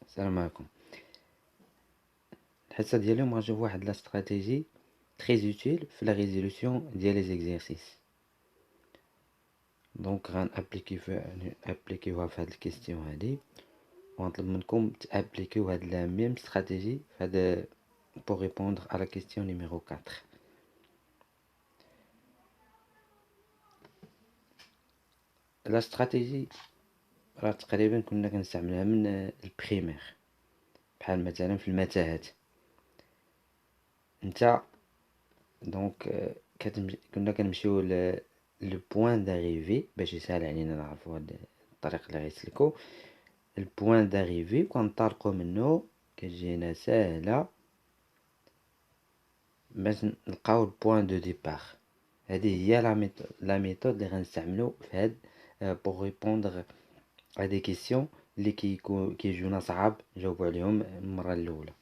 السلام عليكم. الحصة ديال اليوم غنشوف واحد لا استراتيجي تري اوتيل في لا ريزولوسيون ديال لي زيكزارسيس. دونك ابليكيوها في هاد الكيستيون هادي، ونطلب منكم تابليكيو هاد لا ميم استراتيجي في هاد pour répondre à la question numéro 4. لا استراتيجي راه تقريبا كنا كنستعملها من البريمير، بحال مثلا في المتاهات. انت دونك كنا كنمشيو لو بوين داريفي باش يسهل علينا نعرفو هاد الطريق اللي غيسلكو. البوين داريفي كنطلقو منو كتجينا ساهلة باش نلقاو البوين دو ديبار. هذه هي لا ميثود اللي غنستعملو في هاد بوغ ريبوندر ا دي كيسيون اللي كيجونا صعاب نجاوبو عليهم المرة الأولى.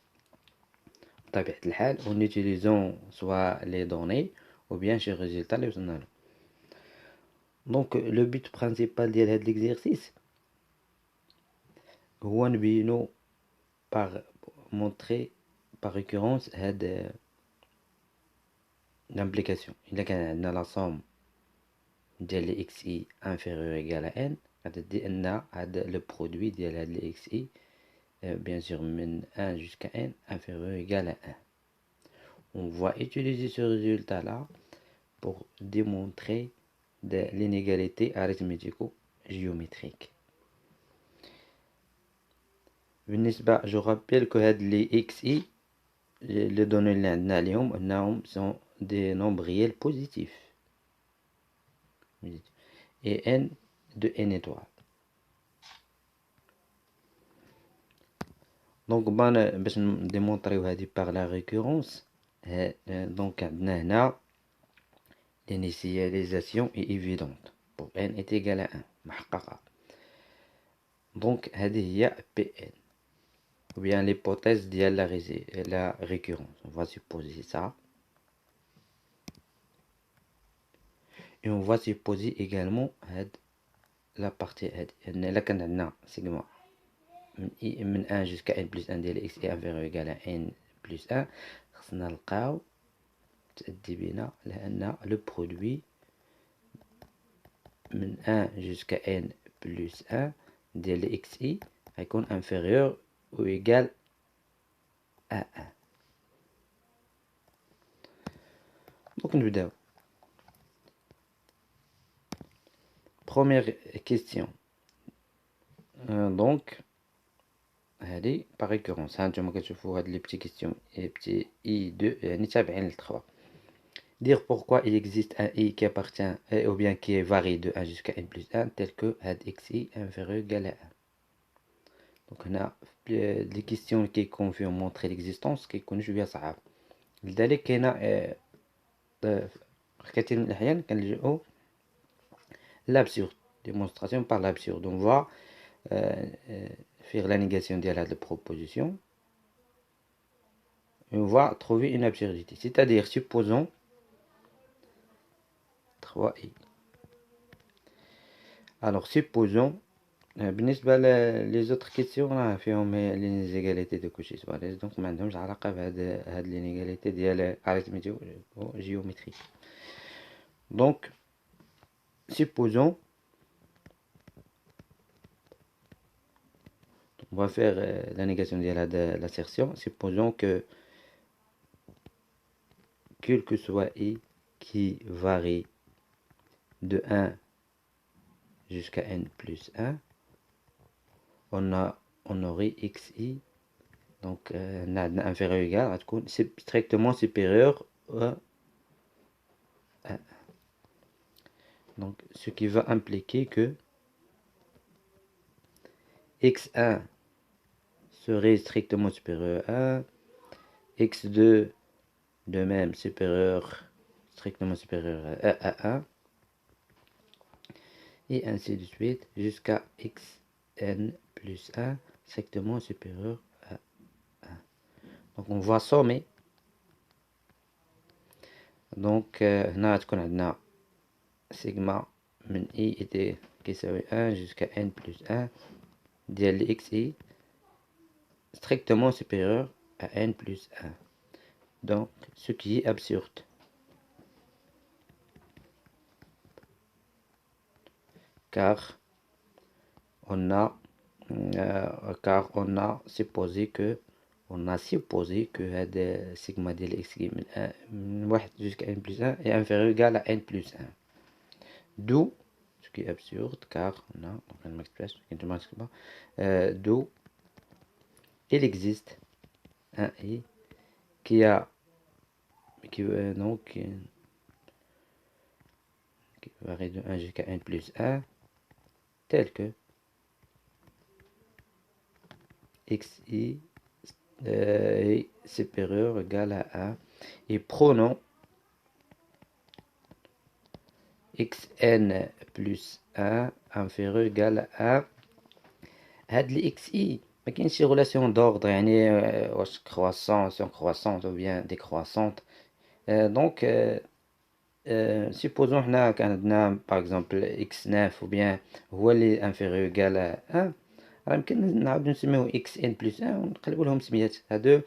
بطبيعة الحال اون اوتيليزون سوا لي دوني ou bien شي résultat اللي وصلنا له. دونك لو بوت برينسيبال ديال هاد ليكزيرسيس هو نبينو باغ مونطري باغ ريكورونس هاد لامبليكاسيون. الا كان عندنا لا سوم ديال لي اكس اي انفيريور ايكال ا ان، غتدي ان هاد لو برودوي ديال هاد لي اكس اي bien sûr من 1 jusqu'à n inférieur ou égal à 1. On va utiliser ce résultat là pour démontrer l'inégalité arithmético-géométrique. Je rappelle que les xi, les données sont des nombres réels positifs et n de n étoiles. Donc باش نديمونطريو هذه par la récurrence. Donc هنا l'initialisation est évidente pour n est égal à 1 محققة. Donc هذه هي Pn ou bien l'hypothèse ديال la récurrence. On va supposer ça. Et on va supposer également la partie là كان عندنا sigma من 1 jusqu'à n plus 1 ديال x est inférieur ou égal à n plus 1. خصنا نلقاو تأدي بنا لأن le produit من 1 jusqu'à n plus 1 ديال xi غيكون inférieur ou égal à 1. Donc نبداو. Première question. Donc هذه par récurrence. ها نتوما كتشوفوا هاد لي بتي كيستيون بتي i 2 يعني تابعين ل 3. Dire pourquoi il existe un i qui appartient ou bien qui varie de 1 jusqu'à n plus 1 tel que هاد xi inférieur ou égal à 1. Donc هنا les questions qui confirment montrer l'existence كيكونوا شويه صعاب، لذلك كاينه في كثير من الأحيان كنلجأو l'absurde, démonstration par l'absurde. On va faire la négation de la proposition et on va trouver une absurdité. C'est-à-dire, supposons 3i. Alors, supposons, بالنسبة les autres questions فيهم l'inégalité de Cauchy-Schwarz. Donc, ما عندهمش علاقة بهاد l'inégalité ديال arithmético-géométrique. Donc, supposons, on va faire la négation de l'assertion. Supposons que quel que soit i qui varie de 1 jusqu'à n plus 1, on aurait xi, donc inférieur ou égal, c'est strictement supérieur à 1. Donc ce qui va impliquer que x1 serait strictement supérieur à 1, x2 de même strictement supérieur à 1, et ainsi de suite jusqu'à xn plus 1 strictement supérieur à 1. Donc on va sommer. Donc هنا تكون عندنا sigma من i كيساوي 1 jusqu'à n plus 1 ديال xi strictement supérieur à n plus 1. Donc, ce qui est absurde. Car on a supposé que هذا sigma ديال x من 1 من 1 jusqu'à n plus 1 est inférieur ou égal à n plus 1. D'où, ce qui est absurde, car on a donc un expression d'où il existe un i qui varie de 1 jusqu'à n plus 1 tel que xi est supérieur ou égal à 1 et prenons xn plus 1 inférieur ou égal à 1. هاد لي اكس اي ما كاينش شي غولاسيون دوردر يعني واش كرواسون او بيان ديكرواسونت. دونك سيبوزون حنا كان عندنا باغ اكزومبل اكس 9 او بيان هو اللي انفيريور ايكال 1، راه يمكن نعاودو نسميوه اكس ان بلس 1 ونقلبو لهم سميات هادو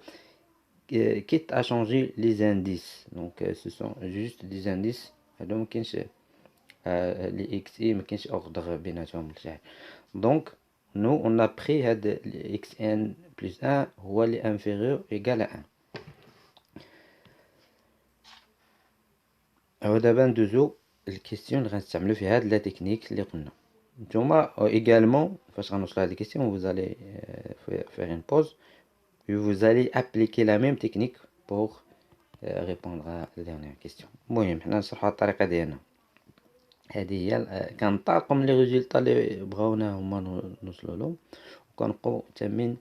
كيت ا شونجي لي زانديس. دونك سو سون جوست دي زانديس هادو مكاينش لي اكس اي مكاينش اوردر بيناتهم. دونك nous on a pris xn plus 1 هو اللي inférieur égal à 1. هو دابا ندوزو الكيستيون اللي غنستعملو في هاد لا تكنيك اللي قلنا نتوما également فاش غنوصلو هاد الكيستيون vous allez faire une pause et vous allez appliquer la même technique pour répondre à la dernière question. المهم حنا نشرحو الطريقه ديالنا هذه هي كنطاقم لي ريزولطا اللي بغاونا هما نوصلو لهم وكنبقاو تامين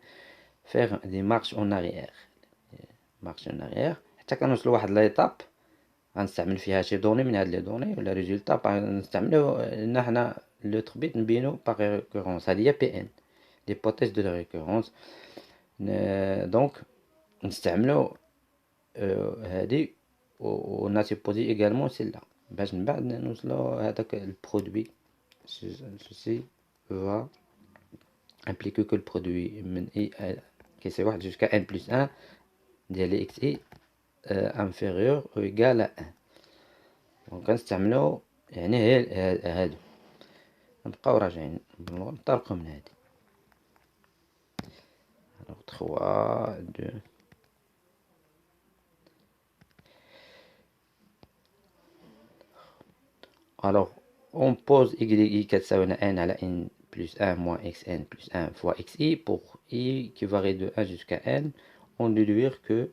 faire des marches en arrière حتى كنوصلوا لواحد ليطاب غنستعمل فيها شي دوني من هاد لي دوني ولا ريزولطا نستعملو لان حنا لوتر بيت نبينو باغ ريكورونس. هادي هي بي ان ليبوتيز دو ريكورونس. دونك نستعملو هادي و سيبوزي ايغالمون سيلا باش من بعد نوصلو هذاك البرودوي. ceci va impliquer que le produit من i qui c'est 1 jusqu'à n plus 1 ديال xi inférieur ou égal à 1. دونك غنستعملو يعني هي هادو نبقاو راجعين نطلقو من هادي 3 2. alors on pose y كتساوي n على n plus 1 moins xn plus 1 fois xi pour i qui varie de 1 jusqu'à n. on déduire que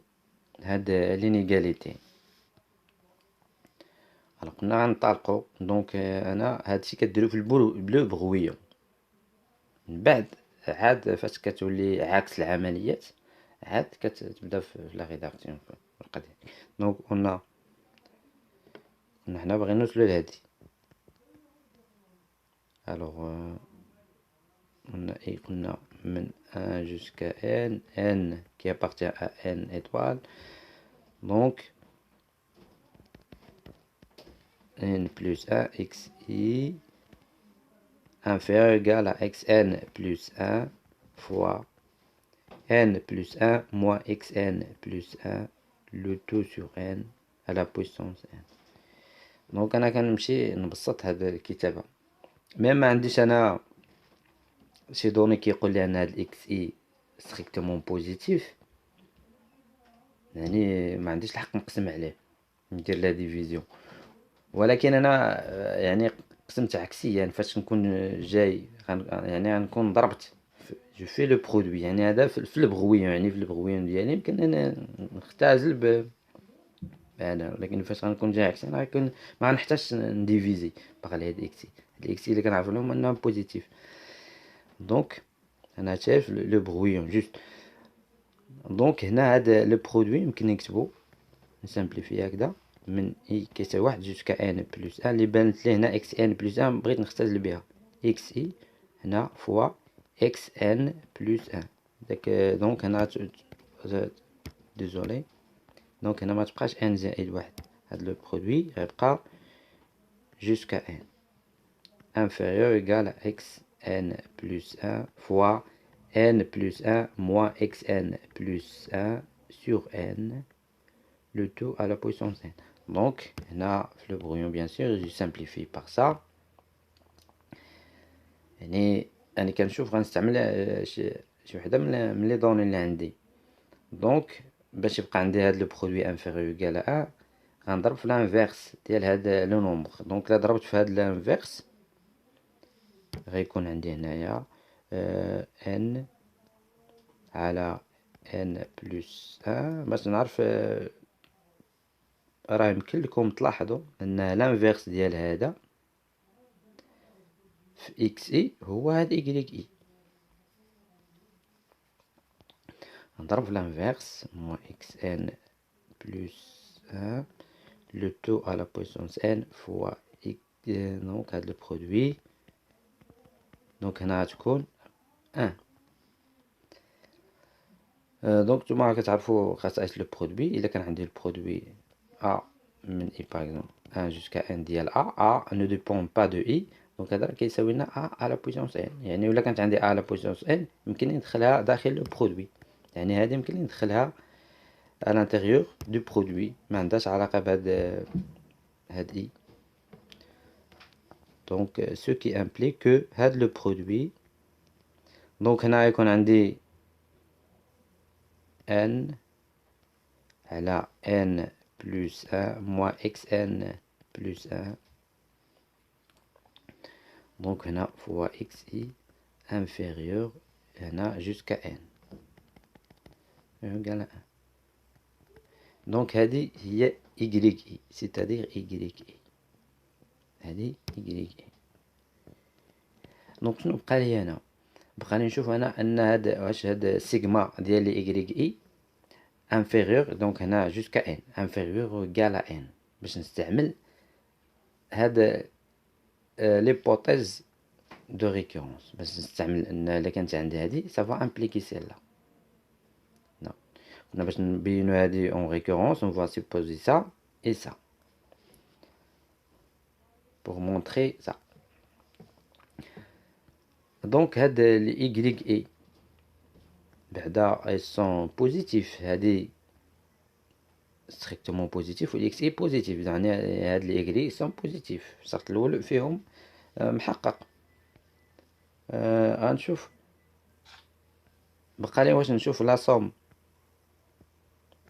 هاد l'inégalité. alors قلنا غنطلقو دونك انا هادشي كديرو في البلو بغويون من بعد عاد فاش كتولي عكس العمليات عاد كتبدا في لا ريداكسيون في القضيه. دونك قلنا حنا باغيين نوصلو لهادي. alors قلنا من 1 jusqu'à n qui appartient à n étoile. donc n plus 1 xi inférieur ou égal à xn plus 1 fois n plus 1 moins xn plus 1 le tout sur n à la puissance n. دونك انا كنمشي نبسط هاد الكتابه ميم ما عنديش انا شي دوني كيقول لي ان هاد الاكس اي ستريكتومون بوزيتيف يعني ما عنديش الحق نقسم عليه ندير لا ديفيزيون. ولكن انا يعني قسمت عكسيا يعني فاش نكون جاي يعني غنكون ضربت جو في لو برودوي يعني هذا في البغويون يعني في البغويون ديالي يمكن انا نختازل انا. لكن فاش غنكون جاي عكسي انا غنكون ما غنحتاجش نديفيزي باغ هاد اكسي اللي كنعرف لهم انهم بوزيتيف. دونك انا شايف لو بغويون جوست. دونك هنا هذا لو برودوي يمكن نكتبو نسامبليفي هكذا من اي كيساوي 1 جوسكا ان بلس 1 اللي بانت لي هنا اكس ان بلس 1 بغيت نختزل بها اكس اي هنا فوا اكس ان بلس 1 داك. دونك هنا ديزولي دونك هنا ما تبقاش ان زائد 1 هاد لو برودوي غيبقى جوسكا ان inférieur égal à xn plus 1 fois n plus 1 moins xn plus 1 sur n, le tout à la puissance n. Donc, là, le brouillon, bien sûr, je simplifie par ça. يعني أنا كنشوف غنستعمل شي وحدة من لي دوني اللي عندي. دونك باش يبقى عندي هاد لو برودوي انفيريور يقال 1 غنضرب في لانفيرس ديال هاد لو نومبر. دونك الا ضربت في هاد لانفيرس غيكون عندي هنايا ان على ان بلس 1. باش نعرف راه يمكن لكم تلاحظوا ان لانفيرس ديال هذا في اكس اي هو هاد ايكغيك اي. نضرب في لانفيرس موان اكس ان بلس 1 le tout à la puissance n fois x. donc هاد لو برودوي دونك هنا غتكون 1. دونك نتوما كتعرفوا خصائص لو برودوي. الا كان عندي البرودوي a من i par exemple 1 jusqu'à n ديال a ne dépend pas de i. دونك هذا كيساوي لنا a à la puissance n. يعني ولا كانت عندي a à la puissance n يمكن لي ندخلها داخل لو برودوي. يعني هذه يمكن لي ندخلها à l'intérieur du produit ما عندهاش علاقة بهاد هاد i. donc ce qui implique que هاد le produit donc هنا يكون عندي n على n plus 1 moins xn plus 1 donc هنا fois xi inférieur هنا jusqu'à n égale 1. donc هذه هي y c'est-à-dire y هذه y. دونك شنو بقى لي هنا؟ بقى لي نشوف انا ان هاد واش هاد سيغما ديال لي y انفيريور دونك هنا جوسكا ان انفيريور égal à n باش نستعمل هاد ليبوتيز دو ريكورونس. باش نستعمل ان الا كانت عندي هادي سافا امبليكي سيلا. كنا باش نبينو هادي اون ريكورونس on va supposer ça et ça pour montrer ça. donc هاد لي y et بعدا elles sont positifs. هادي strictement positif و x est positif. يعني هاد لي y sont positif. الشرط الاول فيهم محقق. غنشوف بقى لي واش نشوف لا صوم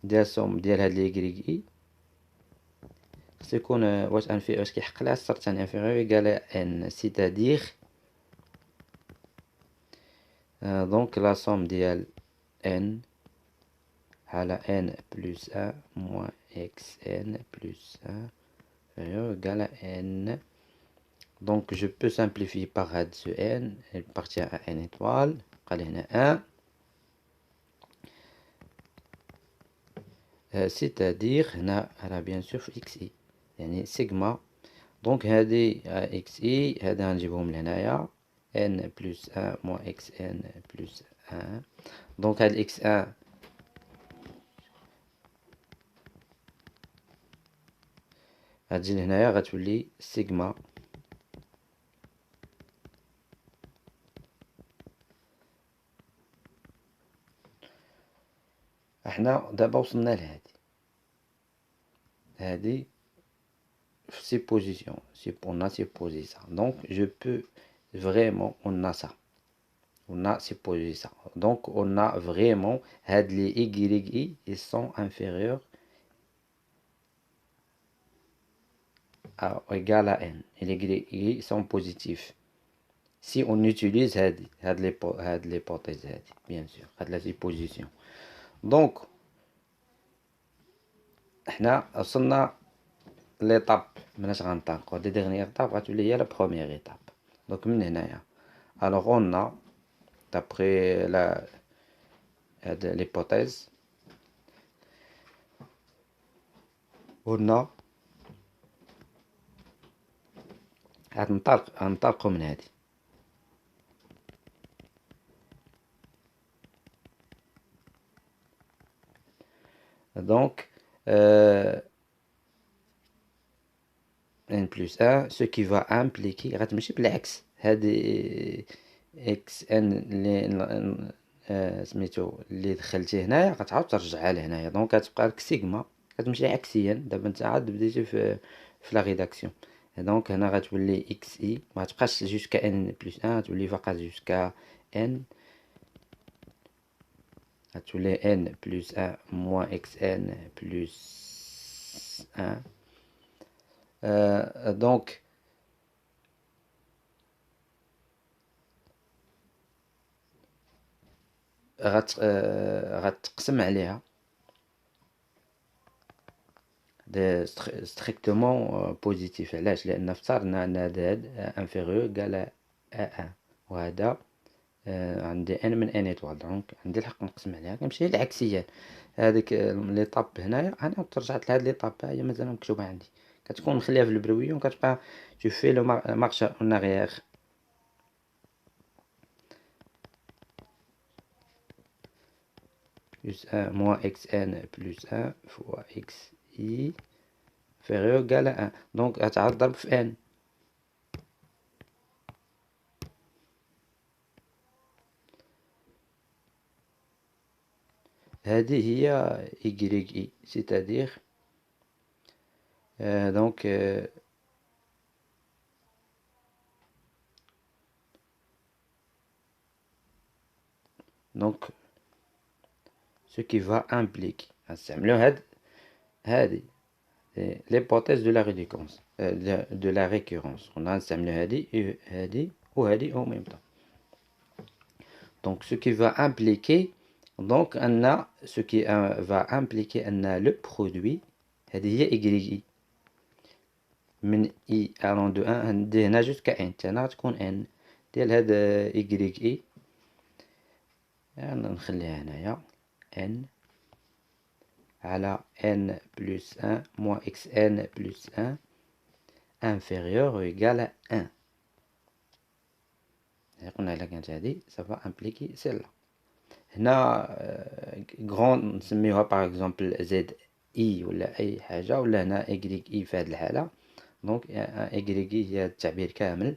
ديال هاد لي y اي خص يكون واش كيحق لها الشرط ثاني انفيريور égal à n c'est-à-dire دونك لا صوم ديال n على n plus 1 moins xn plus 1 inférieur égal à n. donc je peux simplifier par هاد ce n il appartient à n étoile بقى لي هنا 1 c'est-à-dire هنا راه بيان سور في x i يعني سيغما. دونك هادي x i هادي غنجيبهم لهنايا n plus 1 moins xn plus 1. دونك هاد x1 غتجي لهنايا غتولي سيغما احنا دابا وصلنا هادي في سي بوزيسيون on a supposé ça. donc je peux vraiment on a ça on a supposé ça. donc on a vraiment هاد les y ils sont inférieurs à égal à n et les y sont positifs si on utilise هاد l'hypothèse هادي bien sûr هاد la supposition. donc احنا وصلنا ليطاب مناش غنطاقو دي ديرنيير طاب غتولي هي لا بروميير ايطاب. دونك من هنايا الوغ اون دابري لا هاد ليبوتيز اون غنطلقو من هادي دونك n plus 1 ce qui va impliquer غتمشي بالعكس. هادي اكس ان اللي سميتو اللي دخلتيه هنايا غتعاود ترجعها لهنايا، دونك غتبقى لك سيغما كتمشي عكسيا. دابا انت عاد بديتي في لا ريداكسيون، دونك هنا غتولي اكس اي ما تبقاش جوسكا ان بلس ان، غتولي فقط جوسكا ان، غتولي ان بلس ان موان اكس ان بلس ان. دونك غتقسم عليها ستريكتومون بوزيتيف. علاش؟ لان افترضنا ان هذا انفيريور قال ا ان، وهذا عندي ان من ان ايطوال، دونك عندي الحق نقسم عليها. كنمشي للعكسيه، هذيك ليطاب هنايا انا ترجعت لهاد ليطاب هي مازال مكتوبه عندي، كتكون مخليها في البرويون، كتبقى تو في لو مارش اون اريير. plus 1 moins xn plus 1 fois xi inférieur égal à 1. دونك غتعاد ضرب في n. هذه هي y c'est-à-dire donc donc ce qui va impliquer نستعملو هذه l'hypothèse de la récurrence de la récurrence. On a نستعملو هذه وهذه au même temps. Donc ce qui va impliquer donc ce qui va impliquer أن le produit هذه هي y من i allant de 1 ندي هنا jusqu'à n، هنا تكون n ديال هاد y نخليها هنايا n على n plus 1 moins xn plus 1 inférieur ou égal à 1. قلنا إلا كانت هادي ça va impliquer celle-là. هنا غران نسميوها باغ اكزومبل زد اي ولا اي حاجه، ولا هنا اي في هذه الحاله. دونك اي هي التعبير كامل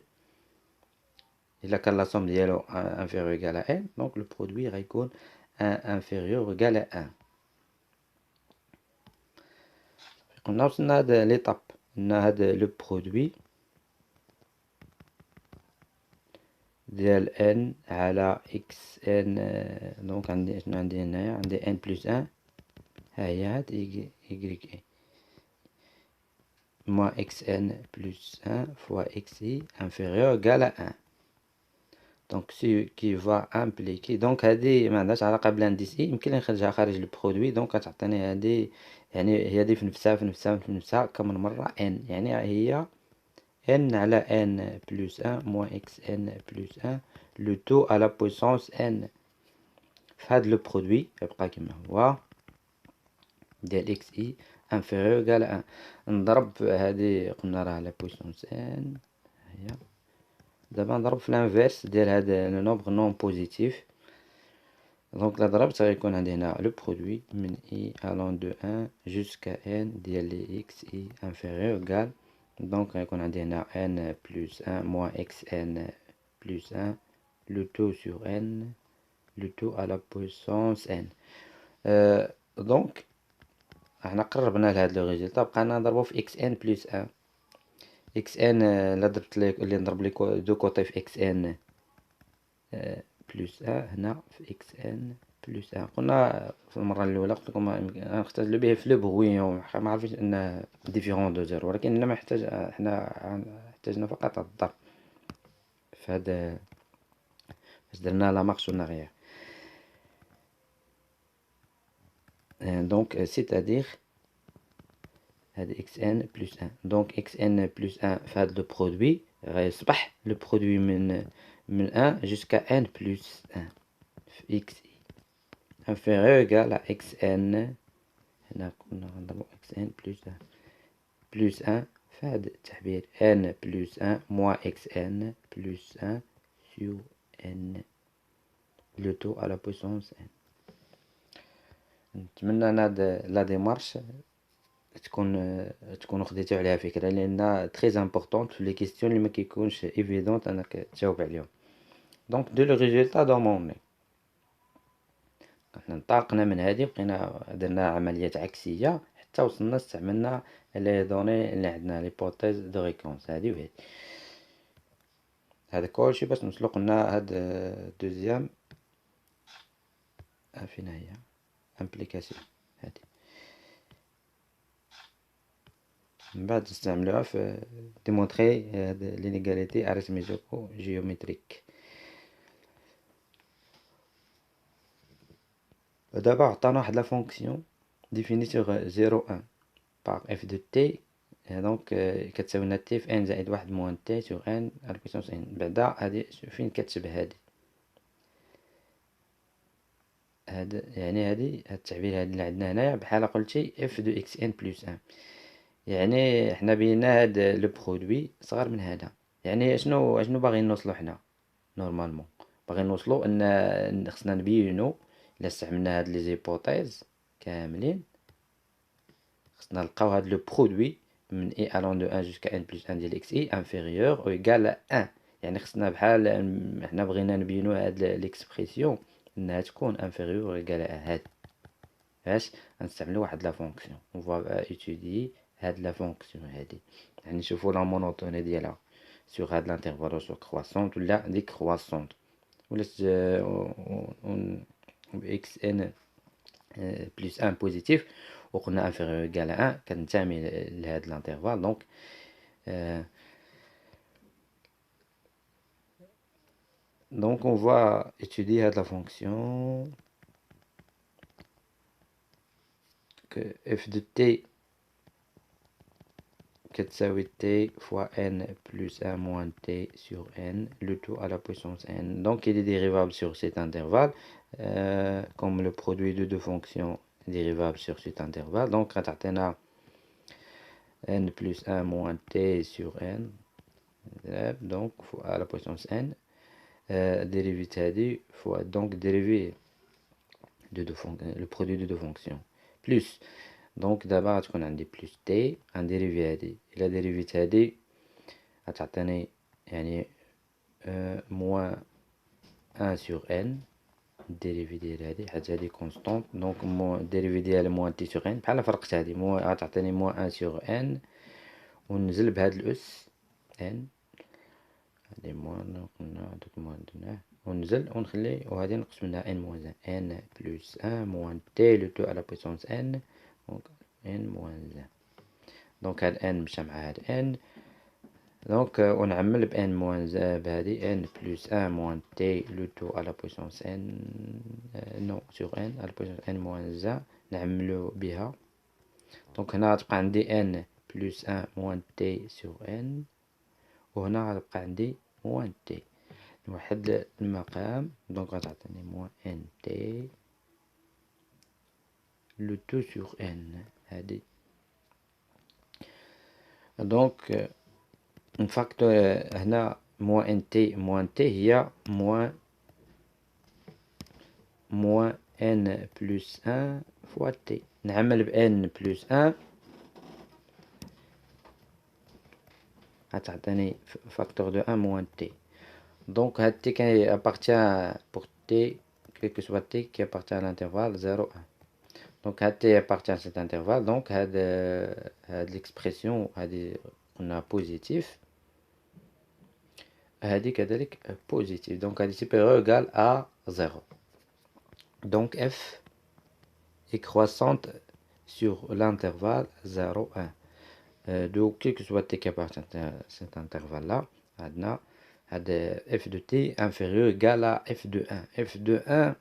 الا كان لا سوم ديالو انفيريور ايكال ان، دونك لو برودوي غيكون انفيريور ايكال 1. قلنا وصلنا هاد ليطاب ان هاد لو برودوي ديال ان على اكس ان. دونك عندي شنو عندي هنايا؟ عندي ان بلس ان، ها هي هاد y moins xn plus 1 fois xi inférieur égal à 1. Donc ce qui va impliquer donc هذه ما عندهاش علاقه بالانديس اي، يمكن نخرجها خارج البرودوي، دونك غتعطيني هذه يعني هي دي في نفسها كم مره n، يعني هي n على n plus 1 moins xn plus 1 le tout à la puissance n. في هذا لو برودوي يبقى كما هو ديال اكس اي انفيريور égal à 1. نضرب هذه قلنا راه على بويسونس ان، هي دابا نضرب في الانفيرس ديال هذا لو نومبر نون بوزيتيف. دونك لا ضربت غيكون عندي هنا لو برودوي من اي الون دو 1 جوسكا ان ديال لي اكس اي انفيريور égal. دونك غيكون عندي هنا ان بلس 1 موان اكس ان بلس 1 لو تو سور ان لو تو على بويسونس ان. دونك احنا قربنا لهاد لو ريزولطا، بقينا نضربو في اكس ان بلس 1. اكس ان لا درت لي اللي نضرب لي دو كوتي في اكس ان بلس 1 هنا في اكس ان بلس 1. قلنا في المره الاولى قلت لكم نختزلو به في لو بغويون، ما عرفتش ان ديفيرون دو زيرو، ولكن لما محتاج احنا احتاجنا فقط الضرب في هذا باش درنا لا مارش اون اريير. دونك سيتادير هذا اكس ان بلس 1. دونك اكس ان بلس 1 في هذا لو برودوي غيصبح لو برودوي من 1 جوسكا ان بلس 1 في اكس اي انفيريور ايكال ا اكس ان. هنا كنا غنضربو اكس ان بلس 1 في هذا التعبير ان بلس 1 موان اكس ان بلس 1 سو ان لو تو على بويسونس ان. نتمنى ان هاد لا ديمارش تكونوا خديتو عليها فكره، لان تري امبورطون في لي كيسيون اللي ما كيكونش ايفيدونت انك تجاوب عليهم. دونك دو لو ريزولتا دوموندي. حنا انطلقنا من هادي بقينا درنا عمليات عكسية حتى وصلنا استعملنا لي دوني اللي عندنا ليبوتيز دو ريكونس هادي وهادي. هذا كلشي باش نوصلو قلنا هاد دوزيام فين هي امبليكاسيون هادي من بعد نستعملوها في ديمونطري هاد لينيغاليتي اريثميتيكو جيومتريك. دابا عطانا واحد لا فونكسيون ديفيني سوغ 0 1 باغ اف دو تي دونك كتساوي لنا تي في ان زائد واحد موان تي سوغ ان على بويسونس ان. بعدا هادي فين كتشبه هادي هاد يعني هاد التعبير هاد اللي عندنا هنايا بحال قلتي اف دو اكس ان بلس ان. يعني حنا بينا هاد لو برودوي صغر من هذا. يعني شنو باغيين نوصلو حنا نورمالمون؟ باغيين نوصلو ان خصنا نبينو الا استعملنا هاد لي زيبوتيز كاملين خصنا نلقاو هاد لو برودوي من اي الون دو 1 جوسكا ان بلس 1 ديال اكس اي انفيريور او ايكال 1. يعني خصنا بحال حنا بغينا نبينو هاد ليكسبرسيون انها تكون انفيريور او ايكال 1. هاد باش غنستعملو واحد لا فونكسيون اون فوا ايتوديي هاد لا فونكسيون هادي. يعني نشوفو لا مونوتوني ديالها سوغ هاد لانترفال سوغ كرواسونت ولا ديكرواسونت ولا اكس ان بلس ان بوزيتيف وقلنا انفيريور ايكال 1 كنتمي لهاد لانترفال. دونك donc on va étudier la fonction que f de t كتساوي t fois n plus 1 moins t sur n, le tout à la puissance n. Donc il est dérivable sur cet intervalle, comme le produit de deux fonctions dérivable sur cet intervalle. Donc غتعطينا n plus 1 moins t sur n, donc à la puissance n. Dérivée هذه fois donc dérivé de le produit de deux fonctions plus donc d'abord غتكون عندي plus t ان dérivé هذه الى dérivée هذه غتعطيني يعني moins 1 sur n dérivé ديال هذه حيت هذه كونستانت دونك dérivé ديال moins t sur n بحال فرقت هذه غتعطيني moins 1 sur n وننزل بهاد الاس n هادي موان قلنا دوك موان درناه وننزل ونخلي وهادي نقص منها n موان n بلس 1 موان t لو تو على بويسونس n دونك n موان 1. دونك هاد n مشى مع هاد n دونك ونعمل ب n موان 1 بهادي n بلس 1 موان t لو تو على بويسونس n نو سوغ n على بويسونس n موان 1 نعملو بها. دونك هنا غتبقى عندي n بلس 1 موان t سوغ n وهنا غتبقى عندي موان t نوحد المقام دونك غتعطيني موان ان تي لو تو سوغ ان هادي. دونك نفاكتور هنا موان تي هي موان ان بلس ان فوا تي نعمل ب ان بلس ان غتعطيني فاكتور دو ان موان تي. Donc, t qui appartient pour t, quel que soit t qui appartient à l'intervalle 0, 1. Donc, t appartient à cet intervalle. Donc, l'expression on a positif. كذلك positif. Donc, est supérieur ou égal à 0. Donc, f est croissante sur l'intervalle 0, 1. Donc, quel que soit t qui appartient à cet intervalle-là, f de t inférieur égal à f de 1. f de 1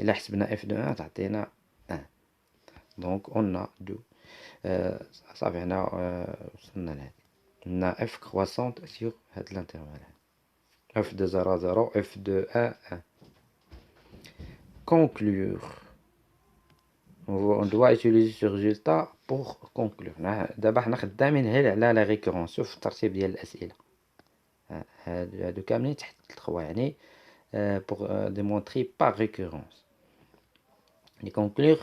إلا حسبنا f de 1 تعطينا 1. donc on a 2 صافي هنا وصلنا لهادي عندنا f croissante sur هاد l'intervalle f de 0 0 f de 1 1. conclure on doit utiliser ce résultat pour conclure. دابا حنا خدامين غير على لا ريكورونس. شوف الترتيب ديال الأسئلة هادو كاملين تحت 3 يعني pour démontrer par récurrence. Et conclure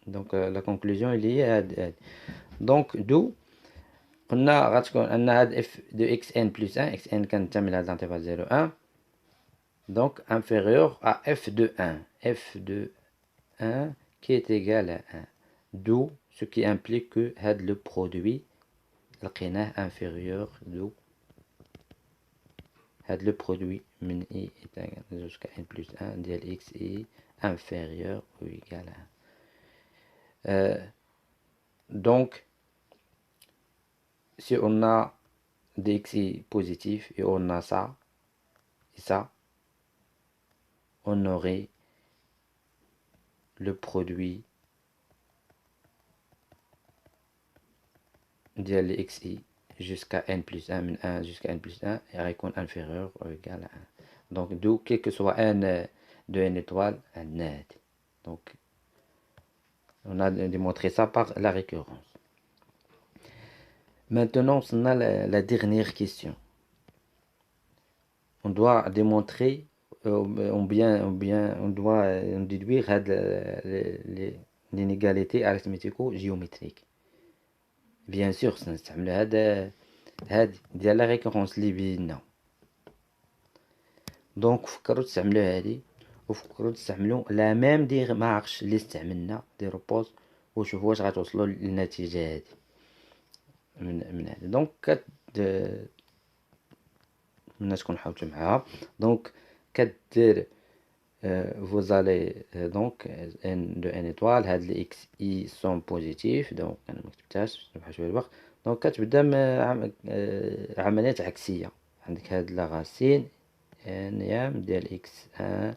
donc la conclusion est liée à donc d'où قلنا غتكون أن هاد اف دو اكس ان بلس ان، اكس ان كنتعمل هاد لانترفال 0 1 donc inférieur à f de 1, f de 1 qui est égal à 1, d'où ce qui implique que le produit لقيناه inférieur, d'où le produit من i est égal jusqu'à n plus 1 ديال x est inférieur ou égal à 1. Donc si on a des xi positifs et on a ça et ça, on aurait le produit ديال xi jusqu'à n plus 1 من 1 jusqu'à n plus 1 et غيكون inférieur ou égal à 1. Donc d'où quel que soit n de n étoile, un net. Donc on a démontré ça par la récurrence. Maintenant on a la dernière question. On doit démontrer on doit déduire l'inégalité arithmético-géométrique. Bien sûr سنستعمل هاد ديال لا ريكورونس اللي بينا. دونك فكروا تستعملوا هادي وفكروا تستعملوا لا ميم دي مارش اللي استعملنا دي روبوز وشوفوا واش غتوصلوا للنتيجه هادي من هادي. دونك من تكون حاولتوا معاها. دونك كدير vous allez donc n de n étoile هاد les x i sont positifs. donc انا ما كتبتهاش نبقى شويه الوقت. دونك كتبدا عمليات عكسيه. عندك هاد لا غاسين n يام ديال x1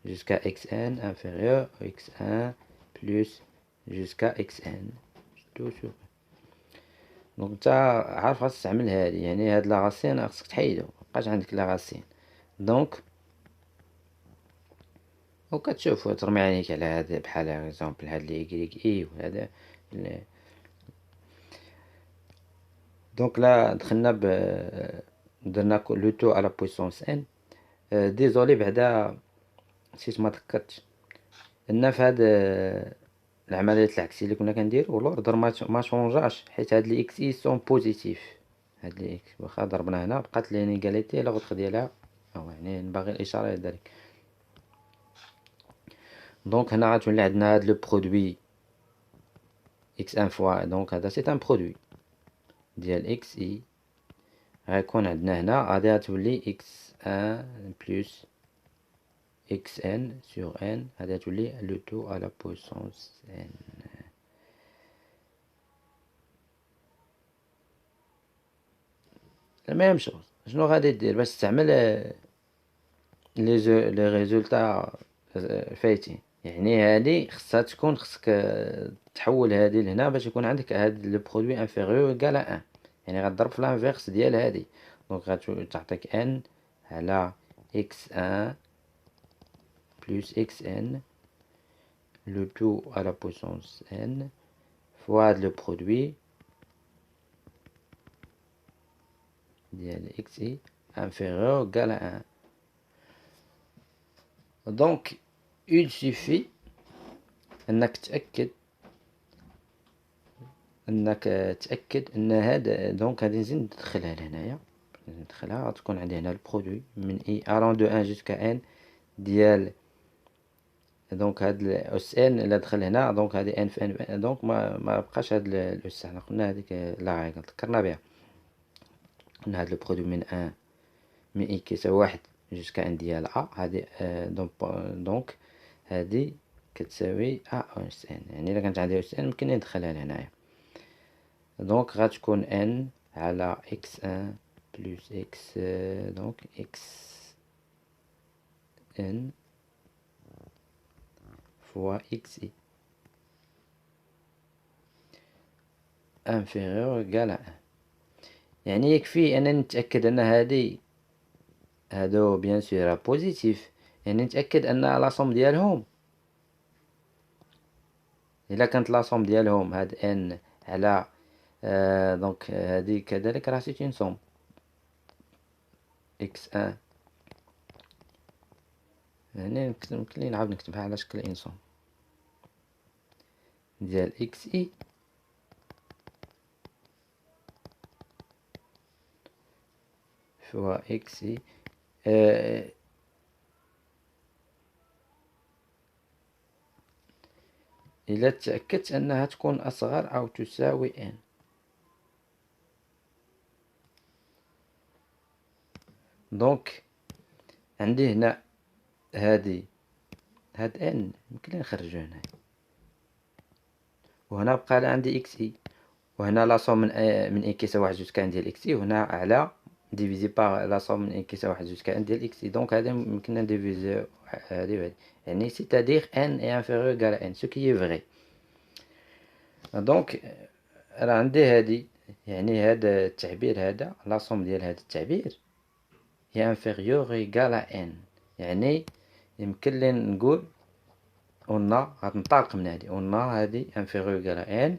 jusqu'à xn inférieur à x1 plus jusqu'à xn tout sur. دونك نتا عارف خاصك تستعمل هادي، يعني هاد لا غاسين خاصك تحيدو مبقاش عندك لا غاسين. دونك وكتشوف ترمي عينيك على هاد بحال اكزومبل هاد لي y اي وهذا. دونك لا دخلنا درنا لو تو على بويسونس ان. ديزولي بعدا نسيت ما ذكرتش ان في هاد العمليات العكسيه اللي كنا كنديرو لوردر ما شونجاش، حيت هاد لي اكس اي سون بوزيتيف. هاد لي اكس واخا ضربنا هنا بقات لينيغاليتي لا غوتخ ديالها يعني باغي الاشاره لذلك. دونك هنا غتولي عندنا هاد لو برودوي x1 فوا دونك هذا سي ان برودوي ديال x i غيكون عندنا هنا غادي غتولي x1 بلس xn sur n غادي تولي لو تو على بويسونس n. لا ميم شوز. شنو غادي دير باش تستعمل لي ريزولتا فايتين؟ يعني هادي خصها تكون خصك تحول هادي لهنا باش يكون عندك هاد لو برودوي انفيريور ايكال ا 1، يعني غتضرب في لانفيرس ديال هادي. دونك غتعطيك n على x1 plus xn le tout à la puissance n fois le produit ديال xi inférieur ou égal à 1. donc il suffit انك تأكد ان هذا دونك غادي نزيد ندخلها لهنايا، ندخلها غتكون عندي هنا البرودوي من i allant de 1 jusqu'à n ديال دونك هاد الاس ان الا دخل هنا دونك هادي ان في ان دونك ما بقاش هاد الاس. حنا قلنا هذيك لا ريغل ذكرنا بها، قلنا هاد لو برودوي من 1 من اي كيساوي 1 جوسكا ان ديال ا هادي دونك هادي كتساوي ا اس ان، يعني الا كانت عندي اس ان يمكن ندخلها لهنايا. دونك غتكون ان على اكس ان بلس اكس دونك اكس ان fois xi inférieur égal à 1. يعني يكفي أنني نتأكد أن هادو بيان سور بوزيتيف، يعني نتأكد أن لاصوم ديالهم إلا كانت لاصوم ديالهم هاد ان على دونك هادي كذلك راه سيت اون سوم اكس ان، يعني يمكن لي نعاود نكتبها على شكل ان سوم ديال اكس اي fois xi إلا تأكدت أنها تكون أصغر أو تساوي n. دونك عندي هنا هاد n يمكن نخرجو هنا، وهنا بقى عندي x i، وهنا لا صوم من n كيساوي واحد جوج كان ديال x i، وهنا على ديفيزي باغ لا صوم من n كيساوي واحد جوج كان ديال x i. دونك هذا يمكننا نديفيزيو هادي وهادي، يعني c'est-à-dire n est inférieur égal à n ce qui est vrai. دونك راه عندي هادي، يعني هذا التعبير هذا لا صوم ديال هذا التعبير هي inférieur égal à n، يعني يمكن لي نقول on غتنطلق من هادي on هادي inférieur égal à n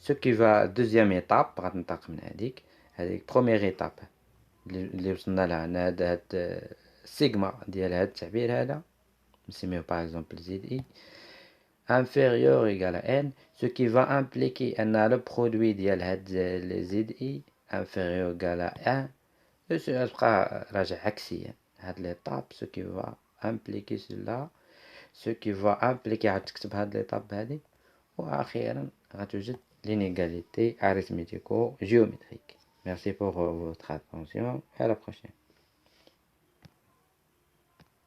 ce qui va deuxième étape غتنطلق من هذيك première étape اللي وصلنا لها أنا هاد السيغما ديال هاد التعبير هذا نسميوه par exemple زد إي inférieur égal à n ce qui va impliquer أن le produit ديال هاد زد إي inférieur égal à 1 غتبقى راجع عكسيا هاد ليطاب ce qui va impliquer cela ce qui va impliquer عاد تكتب هاد ليطاب هادي، وأخيرا غتوجد l'inégalité arithmético-géométrique. Merci pour votre attention et à la prochaine.